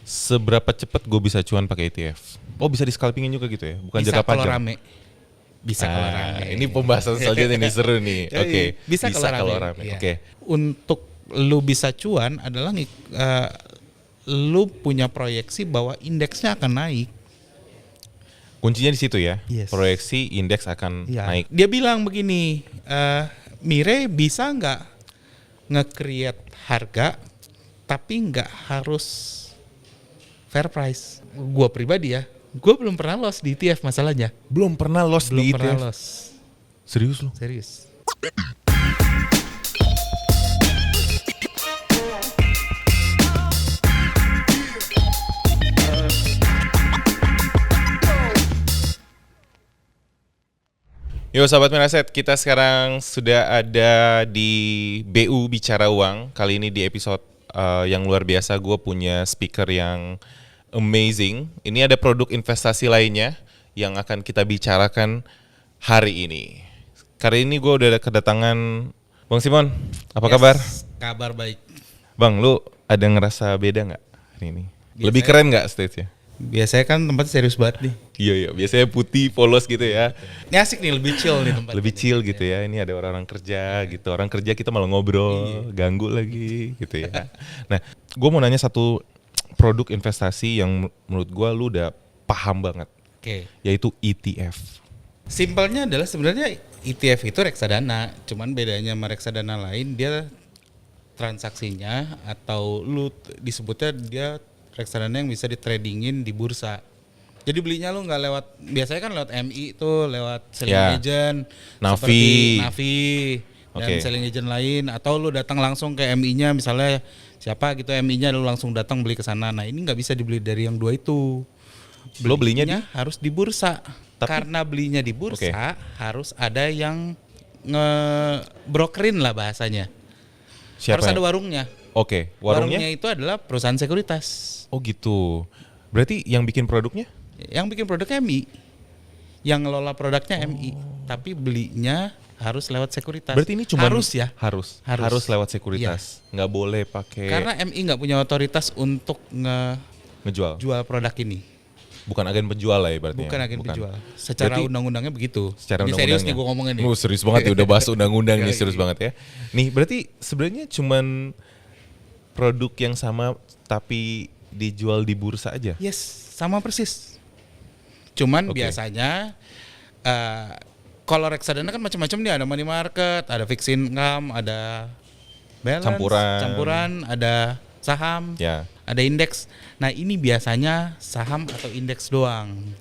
seberapa cepat gue bisa cuan pakai ETF? Oh, bisa di scalpingin juga gitu ya? Bukan Bisa jangka kalau panjang. rame. Bisa kalau rame. Ini pembahasan selanjutnya ini seru nih. Oke. Bisa kalau rame. Iya. Oke. Untuk lu bisa cuan adalah lu punya proyeksi bahwa indeksnya akan naik. Kuncinya di situ ya. Yes. Proyeksi indeks akan Ya. naik. Dia bilang begini, Mire bisa nggak nge-create harga tapi nggak harus fair price. Gua pribadi ya, gua belum pernah loss di ETF masalahnya. Belum pernah loss Belum di pernah ETF. loss. Serius lu? Serius. Yo sahabat Miraset, kita sekarang sudah ada di BU Bicara Uang. Kali ini di episode yang luar biasa, gue punya speaker yang amazing. Ini ada produk investasi lainnya yang akan kita bicarakan hari ini. Kali ini gue udah ada kedatangan Bang Simon. Apa kabar? Kabar baik. Bang, lu ada ngerasa beda nggak hari ini? Lebih keren nggak stage-nya? Biasanya kan tempat serius banget nih. Iya, biasanya putih, polos gitu ya. Ini asik nih, lebih chill nih tempat. Lebih chill gitu ya. Ini ada orang-orang kerja gitu. Orang kerja kita malah ngobrol, ganggu lagi gitu ya. Nah, gue mau nanya satu produk investasi yang menurut gue lu udah paham banget. Oke. Yaitu ETF. Simpelnya adalah sebenarnya ETF itu reksadana, cuman bedanya sama reksadana lain dia transaksinya atau lu disebutnya dia reksadana yang bisa ditradingin di bursa. Jadi belinya lu nggak lewat, biasanya kan lewat MI tuh, lewat selling agent, Navi. seperti Navi dan Oke. selling agent lain, atau lu datang langsung ke MI-nya, misalnya siapa gitu MI-nya, lu langsung datang beli ke sana. Nah ini nggak bisa dibeli dari yang dua itu. Lo belinya di? Harus di bursa. Karena belinya di bursa harus ada yang ngebrokerin lah bahasanya. Siapa Harus yang? ada warungnya. Oke, Warungnya itu adalah perusahaan sekuritas. Oh gitu. Berarti yang bikin produknya? Yang bikin produknya MI. Yang ngelola produknya MI. Tapi belinya harus lewat sekuritas. Berarti ini cuma harus ya? Harus lewat sekuritas. Nggak boleh pakai Karena MI nggak punya otoritas untuk ngejual. jual produk ini. Bukan agen penjual lah ya berarti. Bukan agen penjual. Secara Berarti undang-undangnya begitu. Secara Ini serius nih gue ngomongin nih. Serius banget ya, udah bahas undang-undang nih, serius banget ya. Nih berarti sebenarnya cuman produk yang sama tapi dijual di bursa aja? Yes, sama persis. Cuman biasanya kalau reksadana kan macam-macam nih, ada money market, ada fixed income, ada balance, campuran, ada saham, ada indeks. Nah ini biasanya saham atau indeks doang.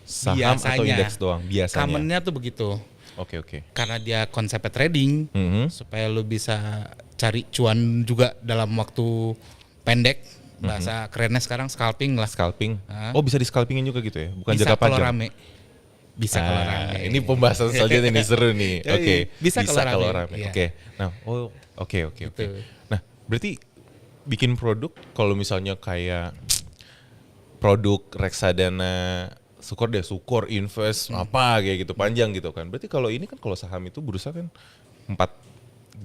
Saham atau indeks doang biasanya. Commonnya tuh begitu. Oke. Karena dia konsepnya trading, supaya lu bisa cari cuan juga dalam waktu pendek. Bahasa kerennya sekarang scalping lah. Scalping. Oh bisa di scalpingin juga gitu ya? Bukan Bisa jangka panjang? kalau rame. Bisa kalau rame. Ini pembahasan selanjutnya ini seru nih. Oke. Bisa kalau rame. Iya. Oke. Nah, oke. Gitu. Nah, berarti bikin produk kalau misalnya kayak produk reksadana Sukor invest apa kayak gitu panjang gitu kan. Berarti kalau ini kan kalau saham itu bursa kan 4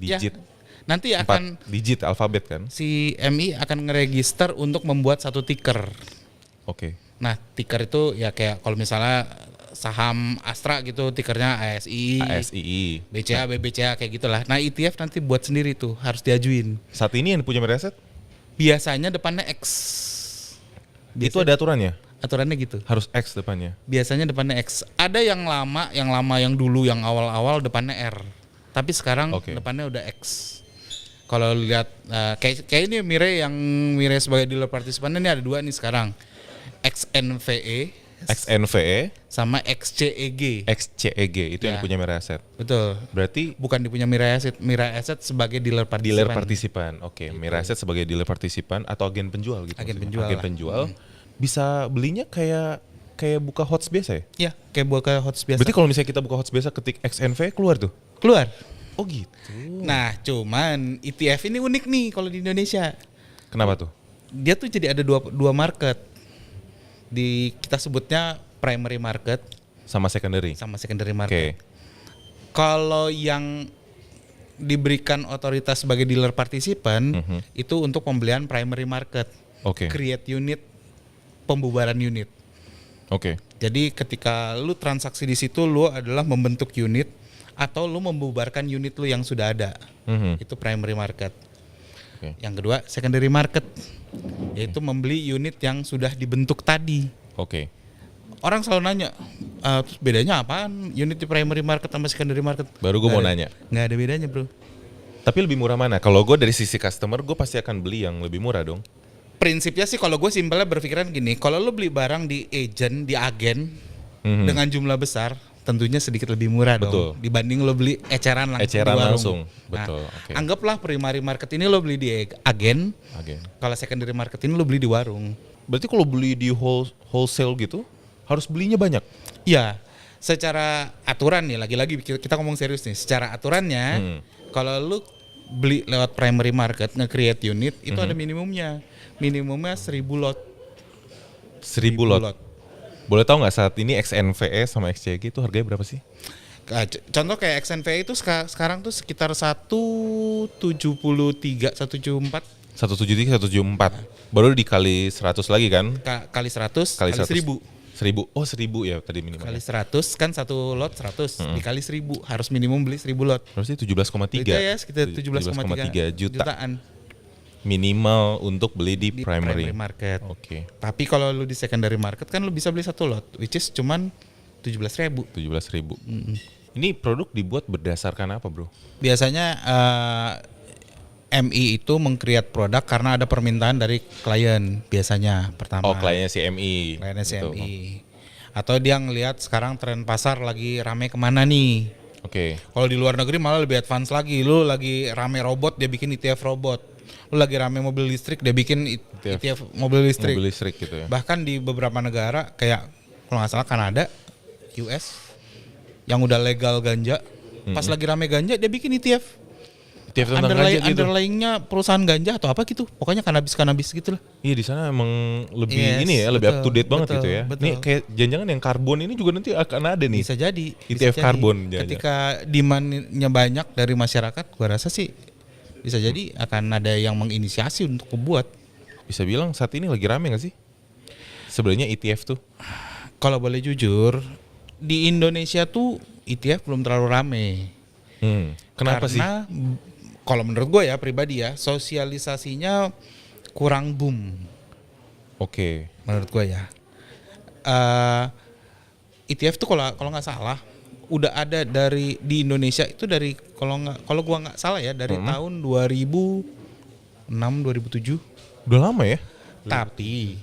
digit. Ya, nanti 4 akan digit alfabet kan. si MI akan ngeregister untuk membuat satu ticker. Oke. Nah, ticker itu ya kayak kalau misalnya saham Astra gitu tikernya ASI, BCA, BBCA kayak gitulah. Nah, ETF nanti buat sendiri tuh, harus diajuin. Saat ini yang punya Miraset Biasanya depannya X. itu ada aturannya? Aturannya gitu. Harus X depannya. Biasanya depannya X. Ada yang lama yang dulu yang awal-awal depannya R. Tapi sekarang depannya udah X. Kalau lihat kayak ini Mire sebagai dealer partisipan ini ada dua nih sekarang. XNVE sama XCEG. XCEG itu yang punya Miraset. Betul. Berarti bukan dipunya Miraset sebagai dealer partisipan. Dealer partisipan. Oke, gitu. Miraset sebagai dealer partisipan atau agen penjual gitu. Agen penjual. Bisa belinya kayak buka HOTS biasa ya? Iya, kayak buka HOTS biasa. Berarti kalau misalnya kita buka HOTS biasa ketik XNV keluar tuh? Keluar. Oh gitu. Nah, cuman ETF ini unik nih kalau di Indonesia. Kenapa tuh? Dia tuh jadi ada dua market. Kita sebutnya primary market sama secondary market. Kalau yang diberikan otoritas sebagai dealer partisipan itu untuk pembelian primary market. Oke. Create unit, pembubaran unit. Oke. Jadi ketika lu transaksi di situ, lu adalah membentuk unit atau lu membubarkan unit lu yang sudah ada. Itu primary market. Oke. Yang kedua secondary market, yaitu membeli unit yang sudah dibentuk tadi. Oke. Orang selalu nanya, terus bedanya apaan unit di primary market sama secondary market? Baru gue mau nanya. Nggak ada bedanya bro. Tapi lebih murah mana? Kalau gue dari sisi customer, gue pasti akan beli yang lebih murah dong. Prinsipnya sih kalau gue simpelnya berpikiran gini, kalau lo beli barang di agent, di agen dengan jumlah besar, tentunya sedikit lebih murah Betul. dong dibanding lo beli eceran langsung Eceran di warung. langsung, betul. Nah, Oke. Anggaplah primary market ini lo beli di agen, kalau secondary market ini lo beli di warung. Berarti kalau beli di wholesale gitu, harus belinya banyak? Iya, secara aturan nih, lagi-lagi kita ngomong serius nih, secara aturannya kalau lo beli lewat primary market nge-create unit itu ada minimumnya 1000 lot. 1000 lot. Boleh tahu nggak saat ini XNVE sama XCG itu harganya berapa sih? Contoh kayak XNVE itu sekarang tuh sekitar 173, 174 173, 174. Baru dikali 100 lagi kan? kali 100 Kali kali 100. 1000. 1000. Oh, 1000 ya tadi minimal. Kali 100 kan satu lot 100 dikali 1000 harus minimum beli 1000 lot. Berarti 17,3. Itu ya sekitar 17,3 jutaan. Minimal untuk beli di primary market. Oke. Tapi kalau lu di secondary market kan lu bisa beli satu lot, which is cuman 17.000. 17.000. Ini produk dibuat berdasarkan apa, Bro? Biasanya MI itu meng-create produk karena ada permintaan dari klien biasanya pertama. Oh, kliennya si MI. Kliennya si Gitu. MI. Atau dia ngelihat sekarang tren pasar lagi rame kemana nih. Oke. Kalau di luar negeri malah lebih advance lagi. Lu lagi rame robot, dia bikin ETF robot. Lu lagi rame mobil listrik, dia bikin ETF mobil listrik. Mobil listrik gitu ya. Bahkan di beberapa negara kayak kalau nggak salah Kanada, US, yang udah legal ganja, pas lagi rame ganja dia bikin ETF. ETF tentang ganja gitu. Underlying-nya perusahaan ganja atau apa gitu. Pokoknya kanabis gitu lah. Iya, di sana emang lebih Yes, ini ya, lebih up to date banget betul, gitu ya. betul. Nih kayak jangan-jangan yang karbon ini juga nanti akan ada nih. Bisa jadi. ETF karbon jangan-jangan. Ketika demand-nya banyak dari masyarakat, gua rasa sih bisa jadi akan ada yang menginisiasi untuk membuat. Bisa bilang saat ini lagi rame gak sih? Sebenarnya ETF tuh. Kalau boleh jujur, di Indonesia tuh ETF belum terlalu rame. Kenapa sih? Karena kalau menurut gue ya pribadi ya, sosialisasinya kurang boom. Oke. Menurut gue ya. ETF tuh kalau nggak salah udah ada di Indonesia itu dari kalau gua nggak salah ya dari tahun 2006 2007. Udah lama ya? Tapi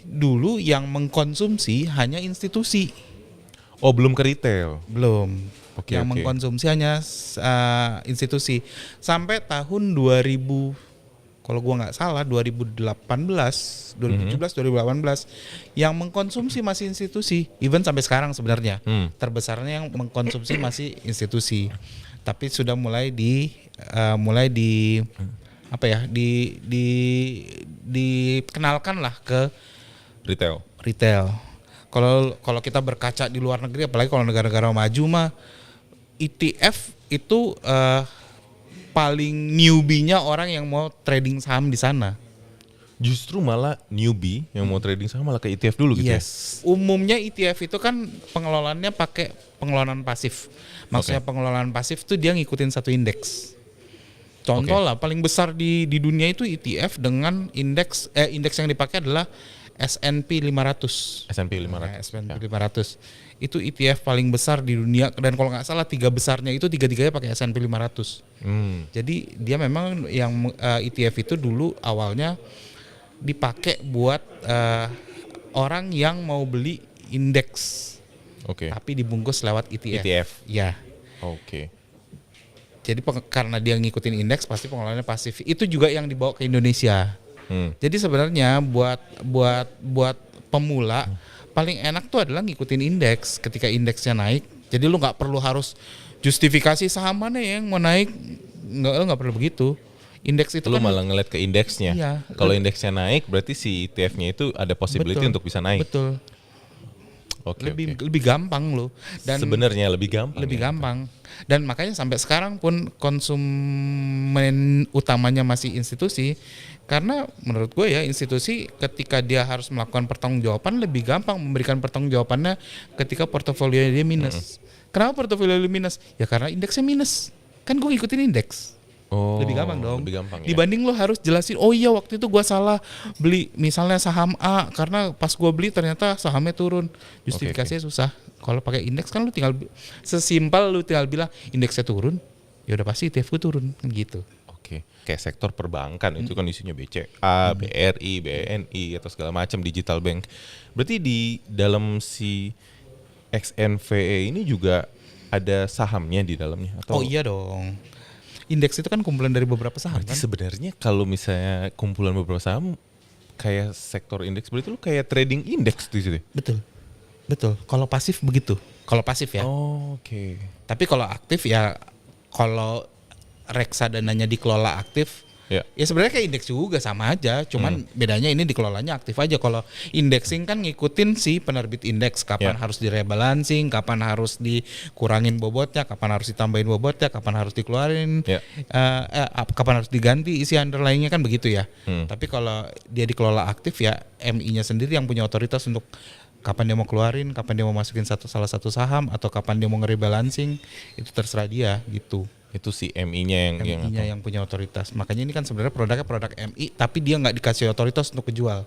dulu yang mengkonsumsi hanya institusi. Oh, belum ke retail. Belum. Oke, Yang oke. mengkonsumsi hanya institusi. Sampai tahun 2000 kalau gua nggak salah 2018 yang mengkonsumsi masih institusi, even sampai sekarang sebenarnya terbesarnya yang mengkonsumsi masih institusi, tapi sudah mulai dikenalkan lah ke retail. Kalau kita berkaca di luar negeri, apalagi kalau negara-negara maju mah ETF itu paling newbie-nya orang yang mau trading saham di sana. Justru malah newbie yang mau trading saham malah ke ETF dulu gitu ya? Yes. Umumnya ETF itu kan pengelolaannya pakai pengelolaan pasif. Maksudnya pengelolaan pasif itu dia ngikutin satu indeks. Contoh lah paling besar di dunia itu ETF dengan indeks yang dipakai adalah S&P 500. S&P 500. Nah, S&P 500. Itu ETF paling besar di dunia dan kalau nggak salah tiga besarnya itu tiga-tiganya pakai S&P 500. Jadi dia memang yang ETF itu dulu awalnya dipakai buat orang yang mau beli indeks. Oke. Tapi dibungkus lewat ETF. ETF. Ya. Oke. Jadi karena dia ngikutin indeks pasti pengelolaannya pasif. Itu juga yang dibawa ke Indonesia. Jadi sebenarnya buat pemula paling enak tuh adalah ngikutin indeks. Ketika indeksnya naik, jadi lu nggak perlu harus justifikasi saham mana yang mau naik, nggak perlu begitu. Indeks itu Lu kan malah ngeliat ke indeksnya. Iya. Kalau indeksnya naik, berarti si ETF-nya itu ada possibility Betul. untuk bisa naik. Betul. Oke, lebih gampang loh. Dan sebenarnya lebih gampang. Lebih gampang. Dan makanya sampai sekarang pun konsumen utamanya masih institusi. Karena menurut gue ya institusi ketika dia harus melakukan pertanggungjawaban lebih gampang memberikan pertanggungjawabannya ketika portofolio dia minus. Kenapa portofolio dia minus? Ya karena indeksnya minus. Kan gue ngikutin indeks. Oh, lebih gampang dong. Lebih gampang, ya? Dibanding lo harus jelasin, oh iya waktu itu gua salah beli misalnya saham A karena pas gua beli ternyata sahamnya turun. Justifikasinya susah. Kalau pakai indeks kan lu tinggal sesimpel lu tinggal bilang indeksnya turun, ya udah pasti ETF ku turun kan gitu. Oke. Kayak sektor perbankan itu kan isinya BCA, BRI, BNI atau segala macam digital bank. Berarti di dalam si XNVE ini juga ada sahamnya di dalamnya atau? Oh iya dong. Indeks itu kan kumpulan dari beberapa saham. Berarti kan? sebenarnya kalau misalnya kumpulan beberapa saham kayak sektor indeks, berarti lu kayak trading indeks di situ. Betul. Kalau pasif begitu. Kalau pasif ya. Oh, oke. Tapi kalau aktif ya kalau reksadananya dikelola aktif, ya sebenarnya kayak indeks juga sama aja. Cuman bedanya ini dikelolanya aktif aja. Kalau indexing kan ngikutin si penerbit indeks, kapan harus direbalancing, kapan harus dikurangin bobotnya, kapan harus ditambahin bobotnya, kapan harus dikeluarin, kapan harus diganti isi underlyingnya kan begitu ya. Tapi kalau dia dikelola aktif ya MI-nya sendiri yang punya otoritas untuk kapan dia mau keluarin, kapan dia mau masukin salah satu saham atau kapan dia mau ngerebalancing, itu terserah dia gitu. Itu si MI-nya yang punya otoritas. Makanya ini kan sebenarnya produknya produk MI, tapi dia nggak dikasih otoritas untuk kejual.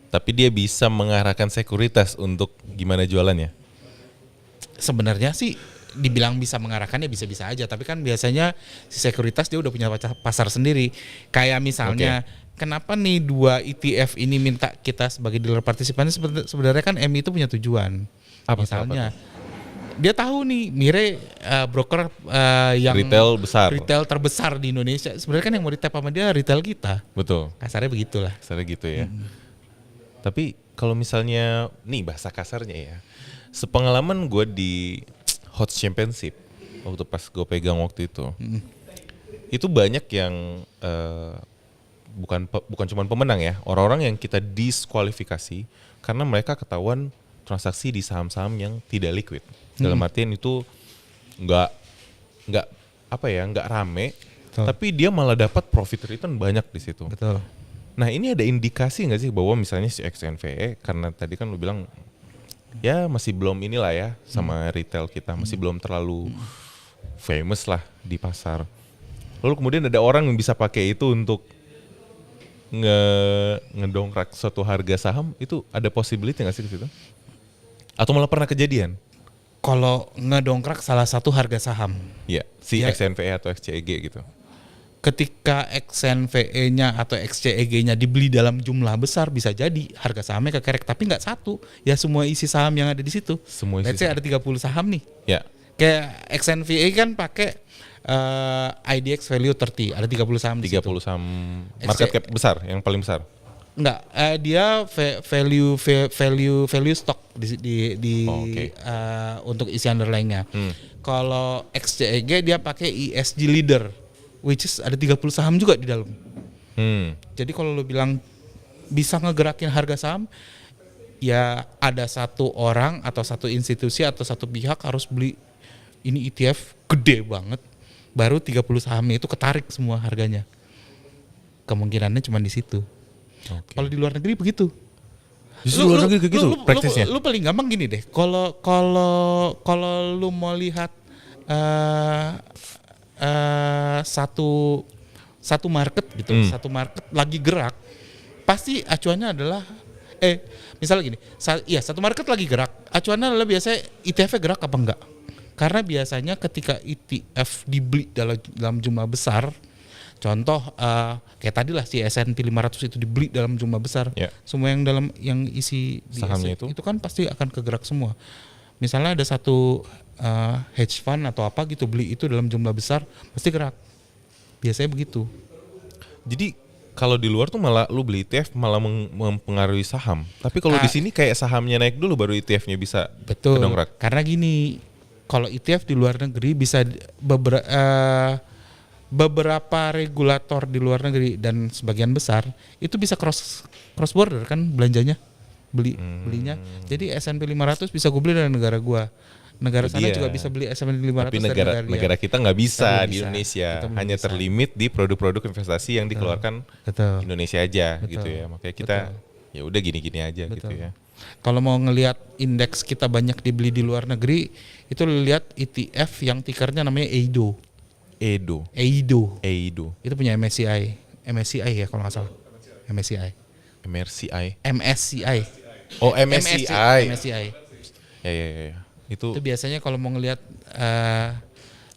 Tapi dia bisa mengarahkan sekuritas untuk gimana jualannya? Sebenarnya sih dibilang bisa mengarahkannya bisa-bisa aja, tapi kan biasanya si sekuritas dia udah punya pasar sendiri. Kayak misalnya kenapa nih 2 ETF ini minta kita sebagai dealer partisipan? Sebenarnya kan MI itu punya tujuan. Misalnya dia tahu nih Mire broker yang retail terbesar di Indonesia. Sebenarnya kan yang mau di-tap sama dia retail kita. Betul. Kasarnya begitulah. Kasarnya gitu ya. Tapi kalau misalnya nih bahasa kasarnya ya, sepengalaman gue di Hot Championship waktu pas gue pegang waktu itu banyak yang bukan cuma pemenang ya, orang-orang yang kita diskualifikasi karena mereka ketahuan transaksi di saham-saham yang tidak liquid. Dalam artian itu nggak rame, tapi dia malah dapat profit return banyak di situ. Betul. Nah ini ada indikasi nggak sih bahwa misalnya si XNVE, karena tadi kan lu bilang ya masih belum inilah ya sama retail kita, masih belum terlalu famous lah di pasar. Lalu kemudian ada orang yang bisa pakai itu untuk ngedongkrak suatu harga saham, itu ada possibility nggak sih di situ? Atau malah pernah kejadian? Kalau ngedongkrak salah satu harga saham. Iya, si XNVE atau XCEG gitu. Ketika XNVE-nya atau XCEG-nya dibeli dalam jumlah besar bisa jadi harga sahamnya kekerek, tapi nggak satu. Ya semua isi saham yang ada di situ. Let's say ada 30 saham nih. Ya. Kayak XNVE kan pakai IDX Value 30, ada 30 saham di situ. 30 saham market cap besar, yang paling besar. Enggak, dia value stock untuk isi underlying-nya. Kalau XCEG dia pakai ESG leader, which is ada 30 saham juga di dalam. Jadi kalau lo bilang bisa ngegerakin harga saham, ya ada satu orang atau satu institusi atau satu pihak harus beli ini ETF gede banget, baru 30 sahamnya itu ketarik semua harganya. Kemungkinannya cuma di situ. Kalau di luar negeri begitu. Justru luar negeri begitu praktisnya. Lu paling gampang gini deh. Kalau lu mau lihat satu market gitu, satu market lagi gerak, pasti acuannya adalah misalnya gini, satu market lagi gerak, acuannya adalah biasanya ETF-nya gerak apa enggak? Karena biasanya ketika ETF dibeli dalam jumlah besar, contoh kayak tadi lah si S&P 500 itu dibeli dalam jumlah besar, semua yang isi di sahamnya itu kan pasti akan kegerak semua. Misalnya ada satu hedge fund atau apa gitu beli itu dalam jumlah besar, pasti gerak. Biasanya begitu. Jadi kalau di luar tuh malah lu beli ETF malah mempengaruhi saham. Tapi kalau di sini kayak sahamnya naik dulu baru ETF-nya bisa kedongkrak. Karena gini, kalau ETF di luar negeri bisa beberapa regulator di luar negeri dan sebagian besar itu bisa cross border kan belanjanya. belinya. Jadi S&P 500 bisa gue beli dari negara gue. Negara sana juga bisa beli S&P 500 tapi dari negara kita nggak bisa di bisa. Indonesia. Kita Hanya bisa. terlimit di produk-produk investasi yang dikeluarkan Betul. Indonesia aja Betul. gitu ya. Makanya kita ya udah gini-gini aja Betul. gitu ya. Kalau mau ngelihat indeks kita banyak dibeli di luar negeri, itu lihat ETF yang tikernya namanya EIDO. Eido. Itu punya MSCI ya kalau nggak salah. MSCI. Oh, MSCI. Ya. Itu biasanya kalau mau ngelihat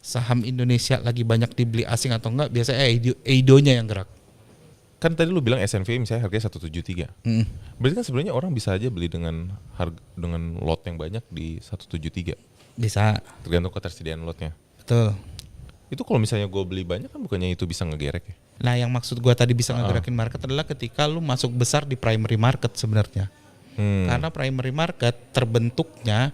saham Indonesia lagi banyak dibeli asing atau enggak, biasanya EIDO-nya yang gerak. kan tadi lu bilang S&P misalnya harganya 173. Berarti kan sebenarnya orang bisa aja beli dengan lot yang banyak di 173. Bisa. Tergantung ketersediaan lotnya. Betul. Itu kalau misalnya gue beli banyak kan bukannya itu bisa ngegerek ya? Nah, yang maksud gua tadi bisa ngegerakin market adalah ketika lu masuk besar di primary market sebenarnya. Karena primary market terbentuknya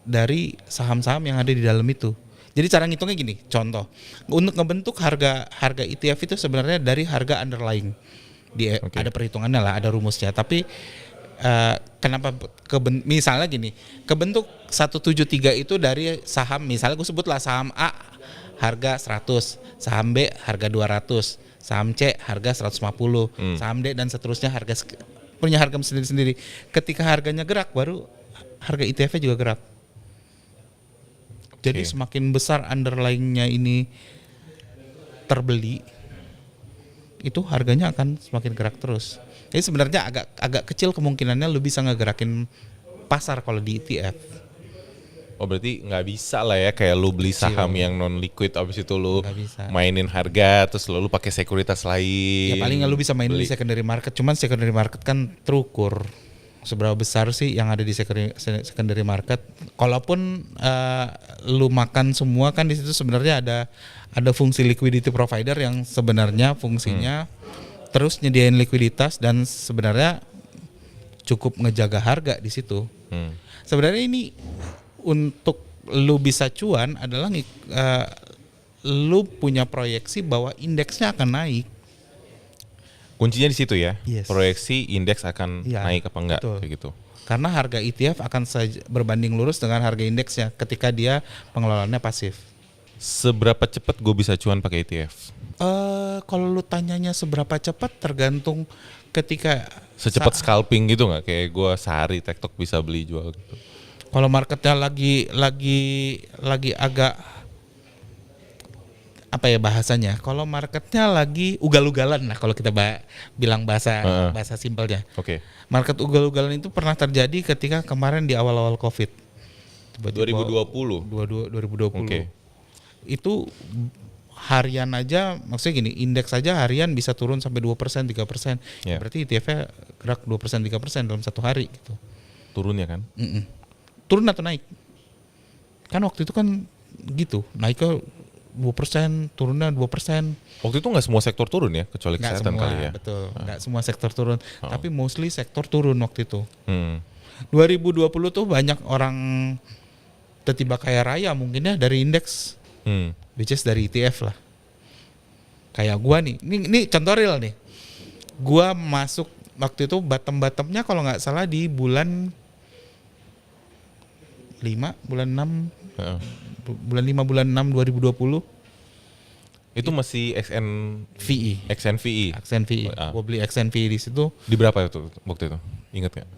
dari saham-saham yang ada di dalam itu. Jadi cara ngitungnya gini, contoh. Untuk ngebentuk harga ETF itu sebenarnya dari harga underlying. Ada perhitungannya lah, ada rumusnya. Tapi kenapa misalnya gini, kebentuk 173 itu dari saham, misalnya gue sebutlah saham A harga 100, saham B harga 200, saham C harga 150, saham D dan seterusnya punya harga sendiri-sendiri. Ketika harganya gerak baru harga ETF-nya juga gerak. Jadi semakin besar underlying-nya ini terbeli, itu harganya akan semakin gerak terus. Jadi sebenarnya agak kecil kemungkinannya lu bisa ngegerakin pasar kalau di ETF. Oh berarti nggak bisa lah ya kayak lu beli saham yang non liquid abis itu lu mainin harga terus lu pakai sekuritas lain. Ya paling nggak lu bisa mainin di secondary market, cuman secondary market kan terukur seberapa besar sih yang ada di secondary market. Kalaupun lu makan semua kan di situ sebenarnya ada fungsi liquidity provider yang sebenarnya fungsinya terus nyediain likuiditas dan sebenarnya cukup ngejaga harga di situ. Sebenarnya ini untuk lu bisa cuan adalah lu punya proyeksi bahwa indeksnya akan naik. Kuncinya di situ ya. Yes. Proyeksi indeks akan naik apa enggak kayak gitu. Karena harga ETF akan berbanding lurus dengan harga indeksnya ketika dia pengelolaannya pasif. Seberapa cepat gue bisa cuan pakai ETF? Kalau lu tanyanya seberapa cepat tergantung ketika secepat scalping gitu nggak? Kayak gue sehari TikTok bisa beli jual gitu. Kalau marketnya lagi agak apa ya bahasanya? Kalau marketnya lagi ugal-ugalan lah kalau kita bilang bahasa simpelnya. Oke. Market ugal-ugalan itu pernah terjadi ketika kemarin di awal-awal Covid. 2020. Okay. Itu harian aja, maksudnya gini, indeks aja harian bisa turun sampai 2%, 3%. Yeah. Berarti ETF-nya gerak 2%, 3% dalam satu hari gitu. Turunnya kan? Turun atau naik? Kan waktu itu kan gitu, naik ke 2%, turunnya 2%. Waktu itu nggak semua sektor turun ya, kecuali kesehatan kali ya? Betul, nggak semua sektor turun. Tapi mostly sektor turun waktu itu. 2020 tuh banyak orang tiba-tiba kaya raya mungkin ya dari indeks. Which is dari ETF lah. Kayak gua nih, ini contoh real nih. Gua masuk waktu itu bottom-bottomnya kalau nggak salah di bulan 5, bulan 6, bulan 5, bulan 6 2020. Itu masih XNVI. Gua beli XNVI di situ. Di berapa itu waktu itu? Ingat nggak?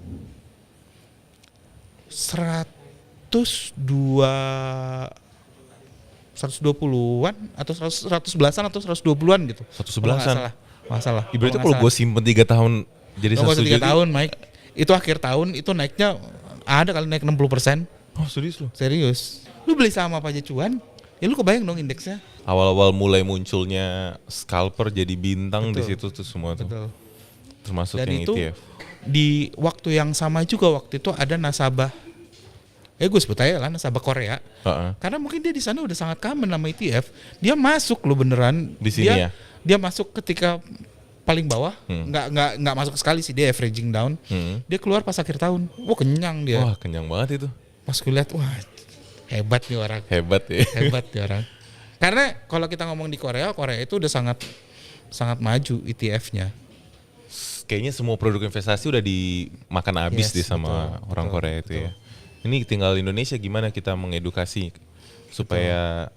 120-an atau 111-an atau 120-an gitu. 111-an. Masalah. Berarti kalau gue simpen 3 tahun jadi 103 tahun, Mike. Itu akhir tahun itu naiknya ada kali naik 60%. Oh, serius lo? Serius. Lu beli saham apa aja cuan? Ya lu kebayang dong indeksnya. Awal-awal mulai munculnya scalper jadi bintang di situ tuh semua tuh. Betul. Termasuk dan yang itu, ETF. Di waktu yang sama juga waktu itu ada nasabah. Gue sebut aja lah nasabah Korea. Karena mungkin dia di sana udah sangat common nama ETF. Dia masuk lo beneran. Di sini ya? Dia masuk ketika paling bawah, nggak masuk sekali sih, dia averaging down. Dia keluar pas akhir tahun. Wah kenyang dia. Wah kenyang banget itu. Pas gue lihat, wah hebat nih orang. Hebat ya. Hebat nih orang. Karena kalau kita ngomong di Korea itu udah sangat maju ETF-nya. kayaknya semua produk investasi udah dimakan habis Yes, sama betul, orang betul, Korea itu betul. ya. Ini tinggal Indonesia gimana kita mengedukasi supaya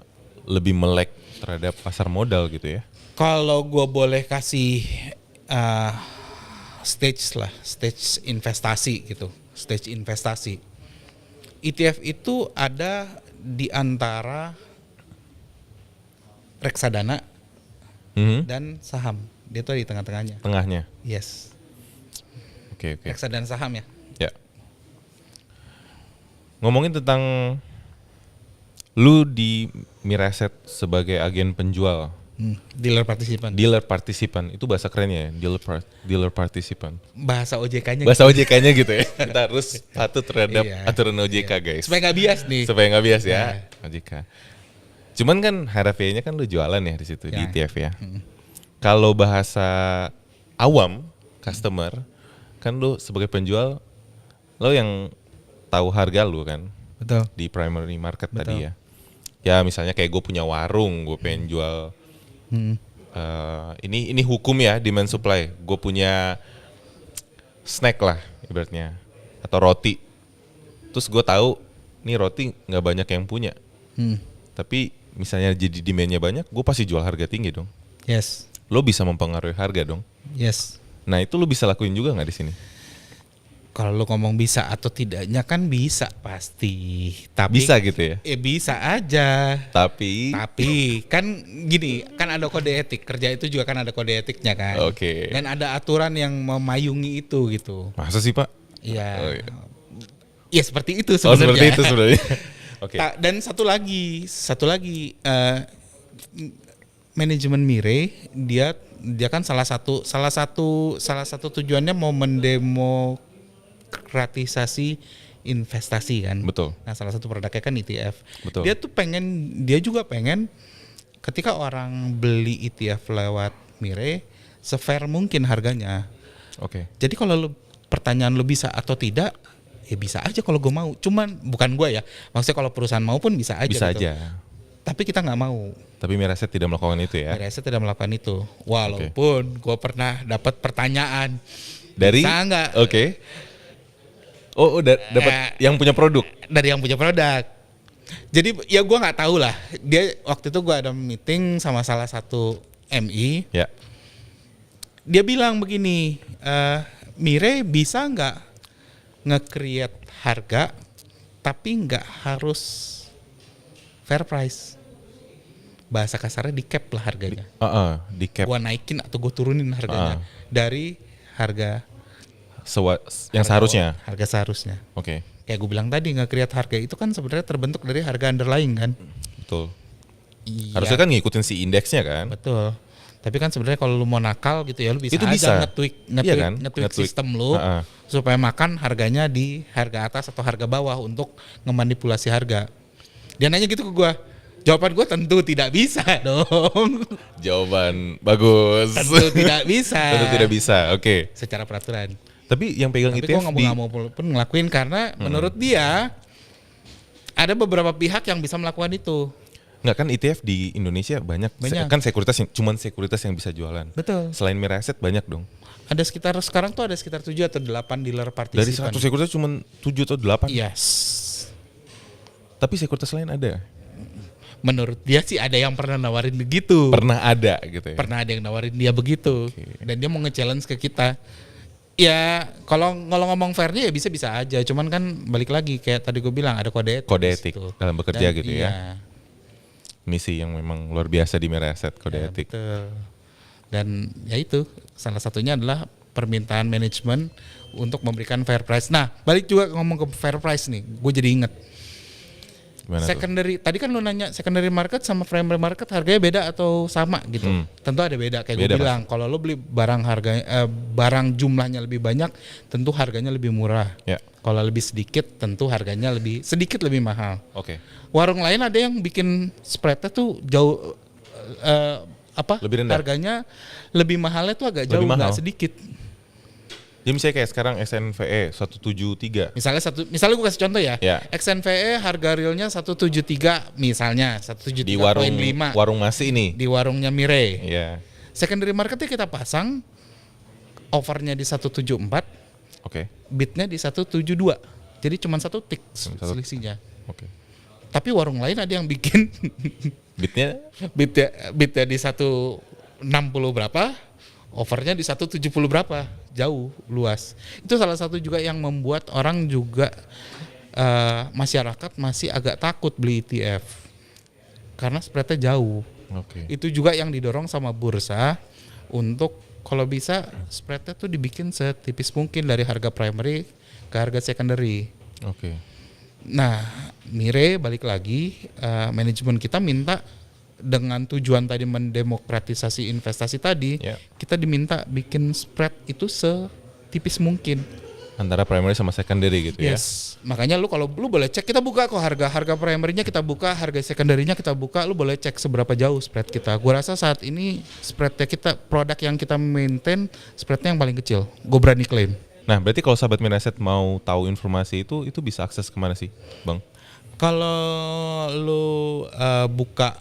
lebih melek terhadap pasar modal gitu ya. Kalau gue boleh kasih uh, stage investasi gitu, stage investasi. ETF itu ada di antara reksadana dan saham. Dia tuh di tengah-tengahnya. Tengahnya. Yes. Oke. Reksadana saham ya. Ya. Ngomongin tentang lu di Miraset sebagai agen penjual, Dealer partisipan. dealer partisipan, itu bahasa kerennya ya, dealer partisipan. Bahasa OJK-nya. Bahasa OJK-nya gitu ya. Kita harus patuh terhadap Iya, aturan OJK guys. Supaya nggak bias nih. Supaya nggak bias ya, Nah. OJK. Cuman kan harafiahnya kan lu jualan ya di situ di Ya. ETF ya. Kalau bahasa awam customer, kan lu sebagai penjual, lo yang tahu harga lu kan Betul. di primary market Betul. tadi ya. Ya misalnya kayak gue punya warung, gue pengen jual ini hukum ya, demand supply. Gue punya snack lah ibaratnya atau roti. Terus gue tahu nih roti nggak banyak yang punya. Tapi misalnya jadi demandnya banyak, gue pasti jual harga tinggi dong. Yes. Lo bisa mempengaruhi harga dong. Yes. Nah itu lo bisa lakuin juga nggak di sini? Kalau lu ngomong bisa atau tidaknya kan bisa pasti. Tapi Bisa gitu ya. bisa aja. Tapi Kan gini, kan ada kode etik. Kerja itu juga kan ada kode etiknya kan. Oke. Dan ada aturan yang memayungi itu gitu. masa sih Pak? Iya. Oh, iya. Ya seperti itu Oh sebenarnya. seperti itu sebenarnya. Oke. Dan satu lagi manajemen Mire dia kan salah satu tujuannya mau mendemokratisasi investasi kan. Betul. Nah, salah satu produknya kan ETF. Betul. Dia juga pengen ketika orang beli ETF lewat Mire se-fair mungkin harganya. Oke. Jadi kalau pertanyaan lu bisa atau tidak, ya bisa aja kalau gue mau. Cuman bukan gue ya. Maksudnya kalau perusahaan mau pun bisa aja. Bisa gitu. aja. Tapi kita nggak mau. Tapi Miraset tidak melakukan itu ya. Miraset tidak melakukan itu. Walaupun gue pernah dapat pertanyaan Dari bisa nggak Oke. Oh, dapat yang punya produk. dari yang punya produk. Jadi ya gue nggak tahu lah. Dia waktu itu gue ada meeting sama salah satu MI. Ya. Dia bilang begini, Mire bisa nggak nge-create harga tapi nggak harus fair price. Bahasa kasarnya di cap lah harganya. Di cap. Gua naikin atau gue turunin harganya dari harga Yang seharusnya. Harga seharusnya. Oke. Kayak gue bilang tadi, nge-create harga itu kan sebenarnya terbentuk dari harga underlying kan. Betul. Iya. Harusnya kan ngikutin si indeksnya kan. Betul. Tapi kan sebenarnya kalau lu mau nakal gitu ya lu bisa Itu aja bisa. nge-tweak Iya kan? nge-tweak Nge-tweak. sistem lu supaya makan harganya di harga atas atau harga bawah untuk ngemanipulasi harga. Dia nanya gitu ke gua. Jawaban gua tentu tidak bisa dong. Jawaban bagus. Tentu tidak bisa. Tentu tidak bisa. Oke. Secara peraturan. Tapi yang pegang Tapi ETF gua nggak mau pun ngelakuin karena menurut dia ada beberapa pihak yang bisa melakukan itu. Nggak kan ETF di Indonesia banyak. Kan cuman sekuritas yang bisa jualan. Betul. Selain Miraset banyak dong. Ada sekarang tuh ada sekitar 7 atau 8 dealer partisipan. Dari 100 sekuritas cuma 7 atau 8. Yes. Tapi sekuritas lain ada. Menurut dia sih ada yang pernah nawarin begitu. Pernah ada gitu ya. Pernah ada yang nawarin dia begitu. Dan dia mau nge-challenge ke kita. Ya kalau ngomong fairnya ya bisa aja. Cuman kan balik lagi kayak tadi gue bilang ada kode etik. Kode etik dalam bekerja Dan gitu iya, ya. Misi yang memang luar biasa di Miraset, kode ya, etik. betul. Dan ya itu salah satunya adalah permintaan manajemen untuk memberikan fair price. Nah balik juga ngomong ke fair price nih. Gue jadi inget. Gimana Secondary, tadi kan lu nanya secondary market sama primary market harganya beda atau sama gitu. Tentu ada beda kayak gue bilang. Kalau lu beli barang harganya barang jumlahnya lebih banyak, tentu harganya lebih murah. Ya. Kalau lebih sedikit, tentu harganya sedikit lebih mahal. Oke. Warung lain ada yang bikin spreadnya tuh jauh Lebih rendah. harganya lebih mahalnya tuh agak jauh, nggak sedikit. Jadi misalnya kayak sekarang SNVE 173. Misalnya gue kasih contoh ya. XNVE harga realnya 173 misalnya 173.5 di warung Masi ini. di warungnya Mire. Iya. Secondary marketnya kita pasang Offernya di 174, bidnya di 172. Jadi cuma 1 tick selisihnya. Tapi warung lain ada yang bikin bidnya di 160 berapa, offernya di 170 berapa, jauh luas. Itu salah satu juga yang membuat orang juga masyarakat masih agak takut beli ETF karena spreadnya jauh. Itu juga yang didorong sama bursa untuk kalau bisa spreadnya tuh dibikin setipis mungkin dari harga primary ke harga secondary. Nah, Mire balik lagi, manajemen kita minta dengan tujuan tadi mendemokratisasi investasi tadi, kita diminta bikin spread itu setipis mungkin antara primary sama secondary gitu ya. Makanya lu kalau lu boleh cek, kita buka kok harga primernya kita buka, harga secondarynya kita buka, lu boleh cek seberapa jauh spread kita. Gua rasa saat ini spreadnya kita, produk yang kita maintain spreadnya yang paling kecil. Gue berani klaim. Nah, berarti kalau sahabat Miraset mau tahu informasi itu bisa akses kemana sih, Bang? Kalau lu buka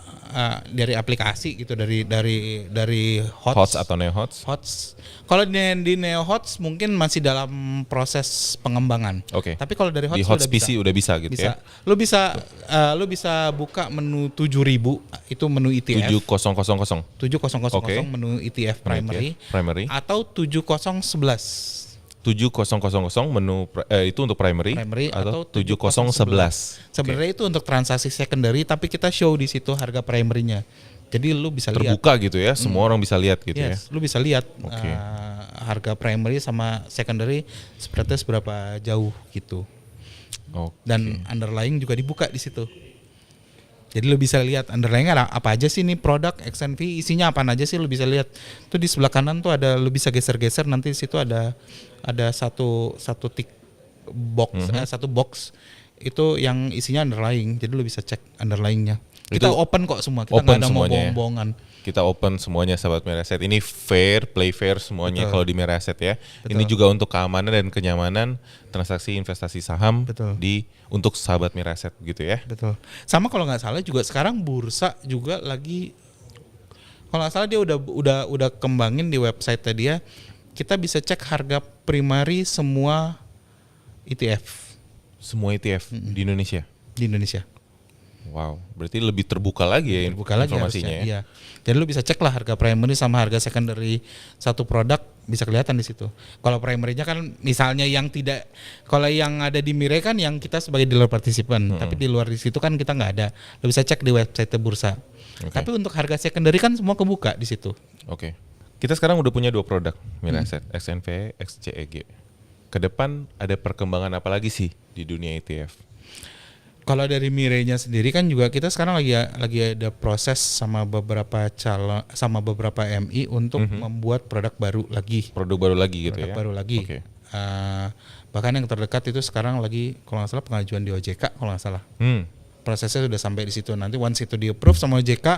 dari aplikasi gitu, dari Hots atau Neohots? Hots. Kalau di Neohots mungkin masih dalam proses pengembangan. Tapi kalau dari Hots di Hots PC udah bisa gitu ya. Lu bisa buka menu 7000, itu menu ETF. 7000. 7000 menu ETF primary. Atau 7011. 7000 menu itu untuk primary atau 7011. Sebenarnya itu untuk transaksi secondary, tapi kita show di situ harga primernya. Jadi lu bisa terbuka lihat gitu ya, semua orang bisa lihat gitu ya. Lu bisa lihat harga primary sama secondary spreadnya seberapa jauh gitu. Dan underlying juga dibuka di situ. Jadi lu bisa lihat underlying apa aja sih nih produk XNV, isinya apa aja sih lu bisa lihat. Tuh di sebelah kanan tuh ada, lu bisa geser-geser, nanti di situ ada satu tick box, satu box itu yang isinya underlying. Jadi lu bisa cek underlyingnya. Kita open kok semua, kita nggak ada mau bohong-bohongan. Kita open semuanya sahabat Miraset. Ini play fair semuanya kalau di Miraset ya. Betul. Ini juga untuk keamanan dan kenyamanan transaksi investasi saham untuk sahabat Miraset gitu ya. Betul. Sama kalau nggak salah juga sekarang bursa juga lagi, kalau nggak salah dia udah kembangin di website dia. Kita bisa cek harga primary semua ETF. Semua ETF di Indonesia. Di Indonesia. Wow, berarti lebih terbuka lagi ya informasinya ya. Iya. Jadi lu bisa cek lah harga primary sama harga secondary satu produk, bisa kelihatan di situ. Kalau primarynya kan misalnya kalau yang ada di Mire kan yang kita sebagai dealer partisipan, tapi di luar di situ kan kita nggak ada. Lu bisa cek di website bursa. Tapi untuk harga secondary kan semua kebuka di situ. Kita sekarang udah punya 2 produk Miraset, XNV, XCEG. Kedepan ada perkembangan apa lagi sih di dunia ETF? Kalau dari Mire-nya sendiri kan juga kita sekarang lagi ada proses sama beberapa MI untuk membuat produk baru lagi. Produk baru lagi gitu ya? Produk baru lagi. Bahkan yang terdekat itu sekarang lagi kalau nggak salah pengajuan di OJK kalau nggak salah. Prosesnya sudah sampai di situ. Nanti once itu di approve sama OJK,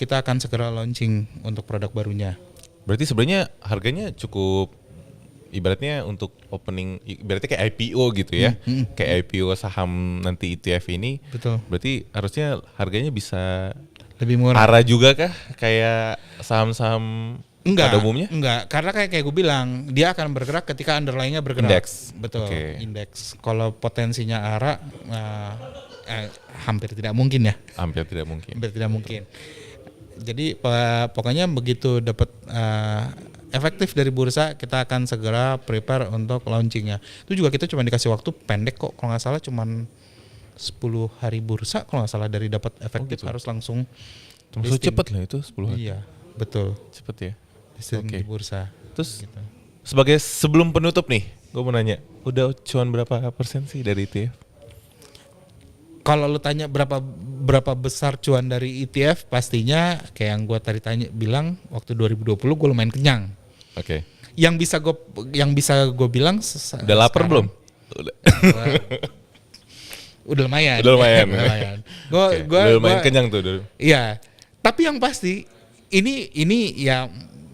kita akan segera launching untuk produk barunya. Berarti sebenarnya harganya cukup, ibaratnya untuk opening, ibaratnya kayak IPO gitu ya. Kayak IPO saham nanti ETF ini. Betul. Berarti harusnya harganya bisa lebih murah. Arah juga kah kayak saham-saham pada umumnya? Enggak, karena kayak gue bilang, dia akan bergerak ketika underlying-nya bergerak. Indeks. Betul, indeks. Kalau potensinya arah hampir tidak mungkin ya. Hampir tidak mungkin. Jadi pokoknya begitu dapat efektif dari bursa, kita akan segera prepare untuk launchingnya. Itu juga kita cuma dikasih waktu pendek kok, kalau nggak salah cuman 10 hari bursa kalau nggak salah dari dapat efektif harus langsung. Terus cepet lah itu 10 hari. Iya, betul. Cepet ya. Di bursa. Terus gitu. Sebagai sebelum penutup nih, gue mau nanya, udah cuan berapa persen sih dari ETF? Kalau lu tanya berapa besar cuan dari ETF, pastinya kayak yang gue tadi bilang waktu 2020 gue lumayan kenyang. Yang bisa gue bilang udah lapar belum? Udah lumayan. Gue lumayan kenyang tuh. Iya. Tapi yang pasti ini ya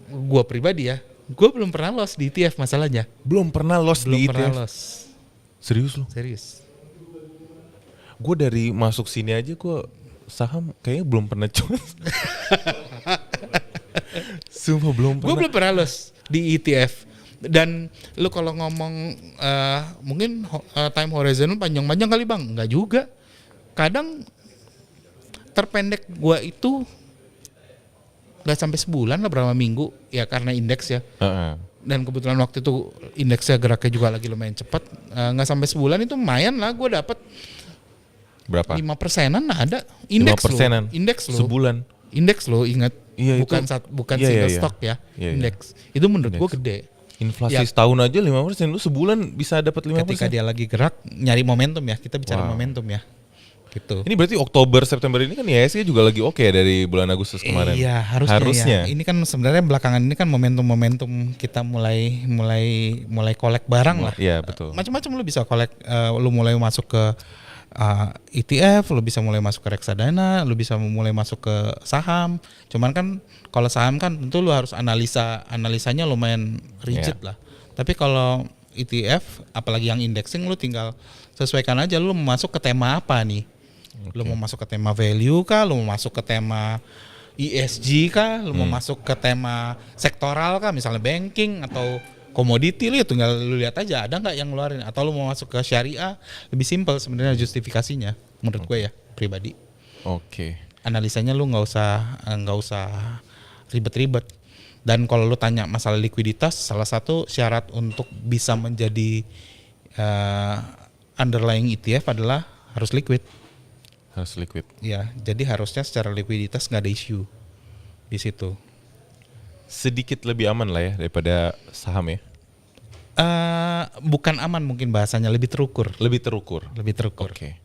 gue pribadi ya, gue belum pernah loss di ETF masalahnya. Belum pernah loss di ETF. Serius lu? Serius. Gue dari masuk sini aja gue saham kayaknya belum pernah cuan. Sumpah belum Gue belum pernah los di ETF. Dan lu kalau ngomong mungkin time horizon lu panjang-panjang kali bang, nggak juga. Kadang terpendek gua itu nggak sampai sebulan lah, berapa minggu ya karena indeks ya. Dan kebetulan waktu itu indeksnya geraknya juga lagi lumayan cepat, nggak sampai sebulan itu lumayan lah gue dapet berapa? 5%-an ada. Indeks 5%-an? lo, indeks lo. Sebulan? Indeks lo ingat, Iya, bukan iya, single iya. stock ya, Iya, iya. indeks. Itu menurut Indeks. gue gede. Inflasi Ya. setahun aja 5%, lu sebulan bisa dapat 5%. Ketika dia lagi gerak nyari momentum ya, kita bicara Wow. momentum ya gitu. Ini berarti Oktober September ini kan IHSG juga lagi oke ya dari bulan Agustus kemarin. Iya harusnya. Ya. Ini kan sebenarnya belakangan ini kan momentum kita mulai kolek barang lah. Iya betul. Macam-macam lu bisa kolek, lu mulai masuk ke ETF, lu bisa mulai masuk ke reksadana, lu bisa mulai masuk ke saham. Cuman kan kalau saham kan tentu lu harus analisanya lumayan rigid lah. Tapi kalau ETF apalagi yang indexing, lu tinggal sesuaikan aja lu mau masuk ke tema apa nih. Lu mau masuk ke tema value kah, lu mau masuk ke tema ESG kah, lu mau masuk ke tema sektoral kah, misalnya banking atau komoditi, lu ya tinggal lu lihat aja ada nggak yang ngeluarin, atau lu mau masuk ke syariah. Lebih simpel sebenarnya justifikasinya menurut gue ya pribadi. Oke. Analisanya lu nggak usah ribet-ribet. Dan kalau lu tanya masalah likuiditas, salah satu syarat untuk bisa menjadi underlying ETF adalah harus liquid. Harus liquid. Ya, jadi harusnya secara likuiditas nggak ada isu di situ. Sedikit lebih aman lah ya daripada saham ya. Bukan aman mungkin bahasanya, lebih terukur. Lebih terukur. Oke.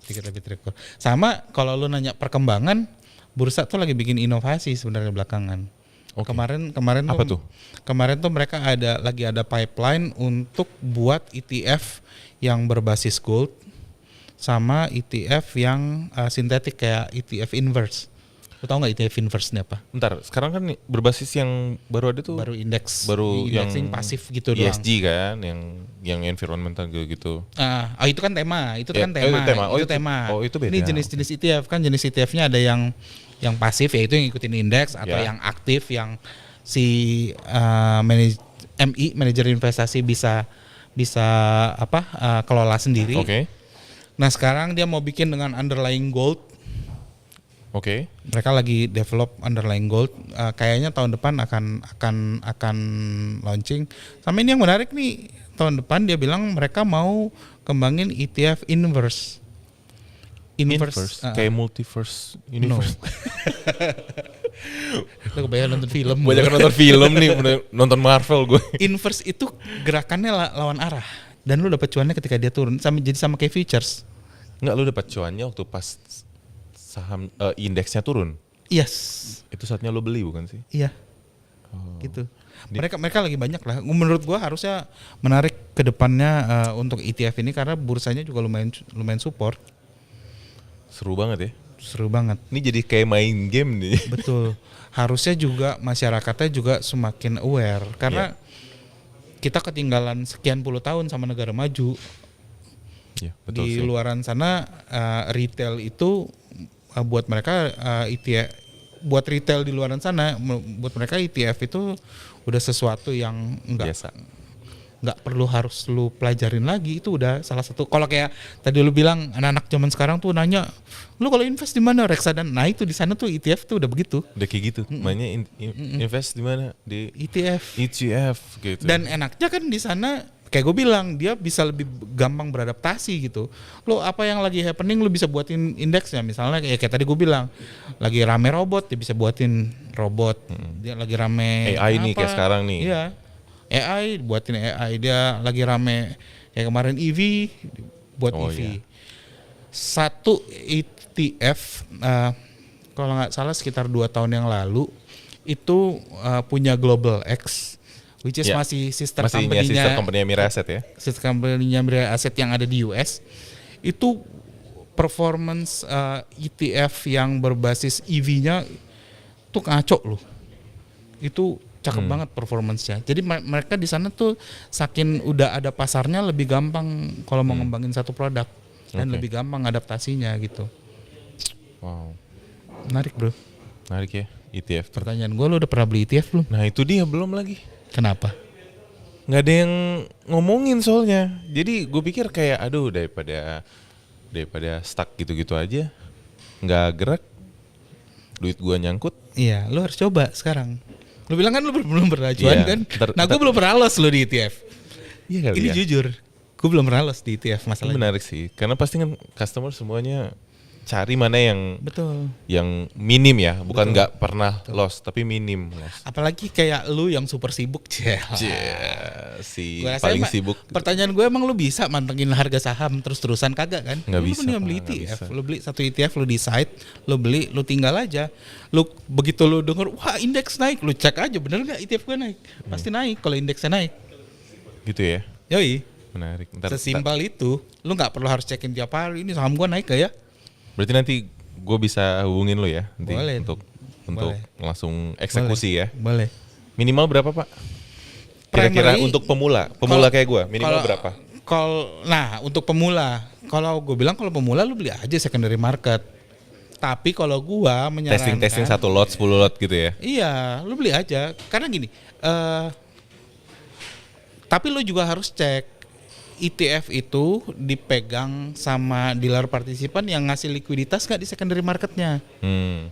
Sedikit lebih terukur. Sama kalau lu nanya perkembangan, bursa tuh lagi bikin inovasi sebenarnya belakangan. Oke. Kemarin Apa tuh? Kemarin tuh mereka lagi ada pipeline untuk buat ETF yang berbasis gold sama ETF yang sintetik kayak ETF inverse. Lu tau nggak ETF inverse ini apa? Bentar, sekarang kan berbasis yang baru ada tuh Baru indeks, baru indexing yang pasif gitu doang. ESG kan, yang environmental gitu. Itu kan tema, itu Ya, kan tema. oh, Itu tema. oh, itu beda. Ini jenis-jenis ETF kan, jenis ETF-nya ada yang pasif yaitu yang ngikutin indeks, atau Ya. yang aktif yang si MI manajer investasi bisa kelola sendiri. Oke. Nah, sekarang dia mau bikin dengan underlying gold. Oke. Mereka lagi develop underlying gold. Kayaknya tahun depan akan launching. Sama ini yang menarik nih, tahun depan dia bilang mereka mau kembangin ETF inverse. Inverse, kayak multiverse universe. Lu kebayang nonton film. Banyak nonton film nih, nonton Marvel gue. Inverse itu gerakannya lawan arah, dan lu dapat cuannya ketika dia turun, sama kayak futures. Enggak, lu dapat cuannya waktu pas saham indeksnya turun. Yes. Itu saatnya lu beli bukan sih? Iya. Gitu. Mereka lagi banyak lah. Menurut gua harusnya menarik ke depannya untuk ETF ini, karena bursanya juga lumayan support. Seru banget ya. Seru banget. Ini jadi kayak main game nih. Betul. Harusnya juga masyarakatnya juga semakin aware, karena kita ketinggalan sekian puluh tahun sama negara maju. Ya, betul Di sih. luaran sana retail itu buat mereka ETF, buat retail di luaran sana, buat mereka ETF itu udah sesuatu yang nggak perlu harus lu pelajarin lagi. Itu udah salah satu. Kalau kayak tadi lu bilang anak-anak zaman sekarang tuh nanya, lu kalau invest di mana, reksadana? Nah itu di sana tuh ETF tuh udah begitu. Udah kayak gitu. Mainnya invest di mana? Di ETF. ETF gitu. Dan enaknya kan di sana kayak gue bilang, dia bisa lebih gampang beradaptasi gitu. Lo apa yang lagi happening lu bisa buatin indeksnya. Misalnya kayak tadi gue bilang, lagi rame robot, dia bisa buatin robot. Dia lagi rame AI nih kayak sekarang nih. Iya. AI, buatin AI. Dia lagi rame kayak kemarin EV, buat EV. Iya. Satu ETF kalau nggak salah sekitar 2 tahun yang lalu itu punya Global X, which is masih sister company-nya Mira Asset ya. Sister company-nya Mira Asset yang ada di US. Itu performance ETF yang berbasis EV-nya tuh ngaco loh. Itu cakep banget performance-nya. Jadi mereka di sana tuh saking udah ada pasarnya, lebih gampang kalau mau ngembangin satu produk, dan lebih gampang adaptasinya gitu. Wow. Menarik bro. Menarik ya. ETF. Pertanyaan gue, lu udah pernah beli ETF belum? Nah itu dia belum lagi. Kenapa? Nggak ada yang ngomongin soalnya. Jadi gue pikir kayak aduh daripada stuck gitu-gitu aja, nggak gerak, duit gue nyangkut. Iya, lu harus coba sekarang. Lu bilang kan lu belum pernah cuan Iya, kan? Nah gue belum pernah los lu di ETF. Iya kali Ini ya. jujur, gue belum pernah los di ETF Ini masalahnya. menarik sih, karena pasti kan customer semuanya cari mana yang Betul. minim ya, bukan nggak pernah loss tapi minim loss. Apalagi kayak lu yang super sibuk, Cel. Si Gua rasa paling emang- sibuk. Pertanyaan gue, emang lu bisa mantengin harga saham terus-terusan kagak kan? Nggak Lu bisa, mendingan Pak, beli nggak ETF. bisa. Lu beli satu ETF, lu decide, lu beli, lu tinggal aja. Lu begitu lu denger, wah indeks naik, lu cek aja bener nggak ETF gue naik? Pasti naik kalau indeksnya naik. Gitu ya, Yoi, menarik. sesimpel itu. Lu nggak perlu harus cekin tiap hari, ini saham gue naik gak ya? Berarti nanti gue bisa hubungin lo ya nanti Boleh. untuk Boleh. langsung eksekusi ya. Boleh. Minimal berapa Pak? Kira-kira Primary, untuk pemula kayak gue minimal berapa? Nah, untuk pemula, kalau gue bilang kalau pemula lu beli aja secondary market. Tapi kalau gua menyarankan Testing 1 lot 10 lot gitu ya. Iya, lu beli aja. Karena gini, tapi lu juga harus cek ETF itu dipegang sama dealer partisipan yang ngasih likuiditas gak di secondary marketnya.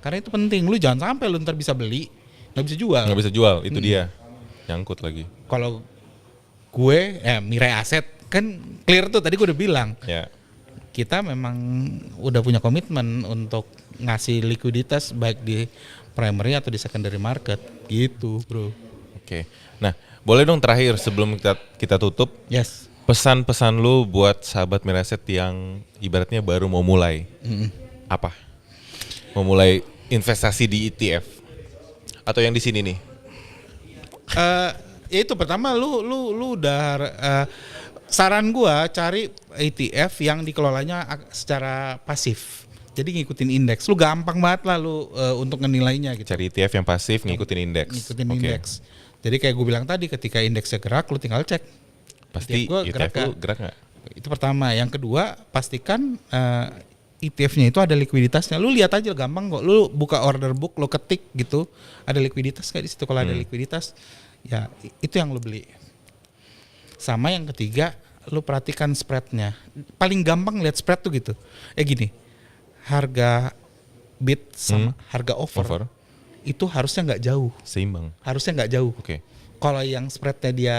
Karena itu penting. Lu jangan sampai lu ntar bisa beli, nggak bisa jual. Nggak bisa jual, itu dia. Nyangkut lagi. Kalau gue, Mirai Aset kan clear tuh tadi gue udah bilang. Ya. Kita memang udah punya komitmen untuk ngasih likuiditas baik di primary atau di secondary market gitu, bro. Oke. Nah, boleh dong terakhir sebelum kita tutup, Yes. pesan-pesan lu buat sahabat Miraset yang ibaratnya baru mau mulai. Apa? Mau mulai investasi di ETF atau yang di sini nih? Ya itu pertama lu udah saran gua cari ETF yang dikelolanya secara pasif. Jadi ngikutin indeks. Lu gampang banget lah lu untuk ngenilainya gitu. Cari ETF yang pasif ngikutin indeks. Ngikutin Oke. indeks. Jadi kayak gue bilang tadi ketika indeksnya gerak lu tinggal cek. Pasti gua ETF lu nggak? gerak nggak? Itu pertama. Yang kedua, pastikan ETF-nya itu ada likuiditasnya. Lu lihat aja gampang kok. Lu buka order book, lu ketik gitu, ada likuiditas nggak di situ? Kalau ada likuiditas, ya itu yang lu beli. Sama yang ketiga, lu perhatikan spreadnya. Paling gampang lihat spread tuh gitu. Gini, harga bid sama harga over itu harusnya nggak jauh. Seimbang. Harusnya nggak jauh. Oke. Kalau yang spreadnya dia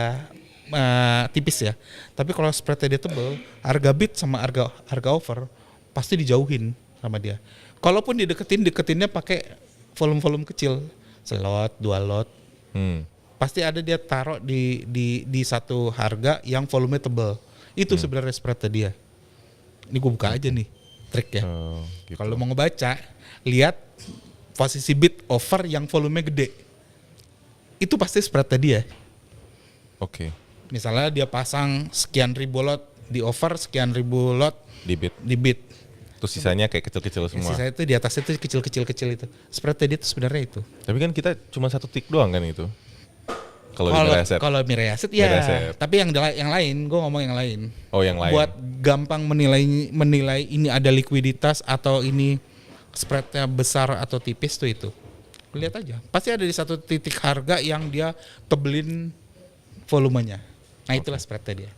tipis ya, tapi kalau spreadnya dia tebel, harga bid sama harga over pasti dijauhin sama dia. Kalaupun deketinnya pakai volume kecil, selot, 2 lot, pasti ada dia taruh di satu harga yang volume tebel. Itu sebenarnya spreadnya dia. Ini gue buka aja nih trik ya. Gitu. Kalau mau ngebaca, lihat posisi bid over yang volume gede. Itu pasti spreadnya dia. Oke. Misalnya dia pasang sekian ribu lot di over, sekian ribu lot Di bid. di bid. Terus sisanya kayak kecil-kecil semua. Sisa itu di atas itu kecil itu. Spreadnya dia itu sebenarnya itu. Tapi kan kita cuma 1 tick doang kan itu. Kalau di Miraset. Kalau Mirai Aset ya. Miraset. Tapi yang lain, gue ngomong yang lain. Oh, yang lain. Buat gampang menilai ini ada likuiditas atau ini spreadnya besar atau tipis tuh itu. Lihat aja. Pasti ada di satu titik harga yang dia tebelin volumenya. Nah itulah spreadnya dia.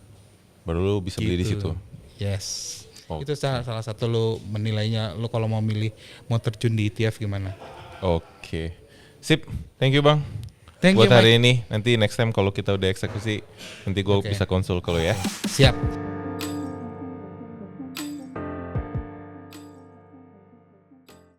Baru lu bisa beli di situ. Yes. Oke. Itu salah satu lu menilainya. Lu kalau mau milih mau terjun di ETF gimana? Oke. Sip. Thank you, Bang. Thank Buat you, hari ini, nanti next time kalau kita udah eksekusi, nanti gue Oke. bisa konsul kalau ya. Siap.